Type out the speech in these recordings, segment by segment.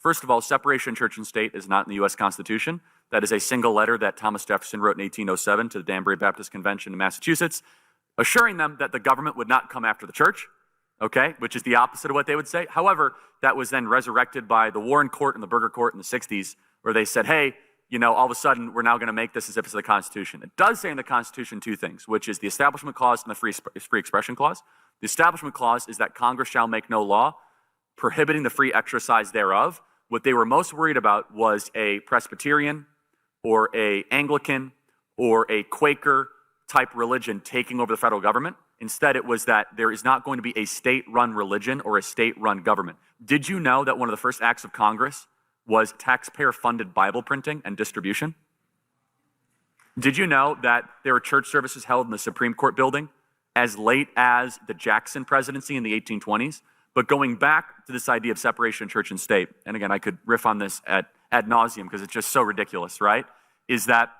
First of all, separation of church and state is not in the U.S. Constitution. That is a single letter that Thomas Jefferson wrote in 1807 to the Danbury Baptist Convention in Massachusetts, assuring them that the government would not come after the church, okay, which is the opposite of what they would say. However, that was then resurrected by the Warren Court and the Burger Court in the 60s, where they said, hey, you know, all of a sudden, we're now going to make this as if it's the Constitution. It does say in the Constitution two things, which is the Establishment Clause and the Free Expression Clause. The Establishment Clause is that Congress shall make no law prohibiting the free exercise thereof. What they were most worried about was a Presbyterian or a Anglican or a Quaker type religion taking over the federal government. Instead, it was that there is not going to be a state-run religion or a state-run government. Did you know that one of the first acts of Congress was taxpayer-funded Bible printing and distribution? Did you know that there were church services held in the Supreme Court building as late as the Jackson presidency in the 1820s? But going back to this idea of separation of church and state, and again, I could riff on this ad nauseum because it's just so ridiculous, right? Is that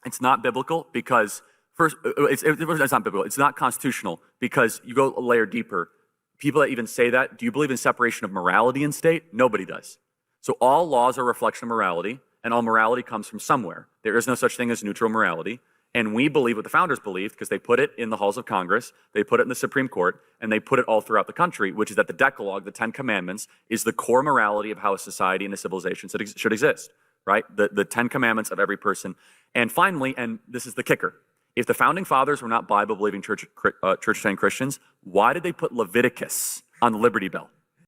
it's not biblical because, first, it's not biblical, it's not constitutional because you go a layer deeper. People that even say that, do you believe in separation of morality and state? Nobody does. So all laws are a reflection of morality, and all morality comes from somewhere. There is no such thing as neutral morality. And we believe what the founders believed because they put it in the halls of Congress, they put it in the Supreme Court, and they put it all throughout the country, which is that the Decalogue, the 10 Commandments, is the core morality of how a society and a civilization should exist, right? The 10 Commandments of every person. And finally, and this is the kicker, if the founding fathers were not Bible-believing church-attending Christians, why did they put Leviticus on the Liberty Bell?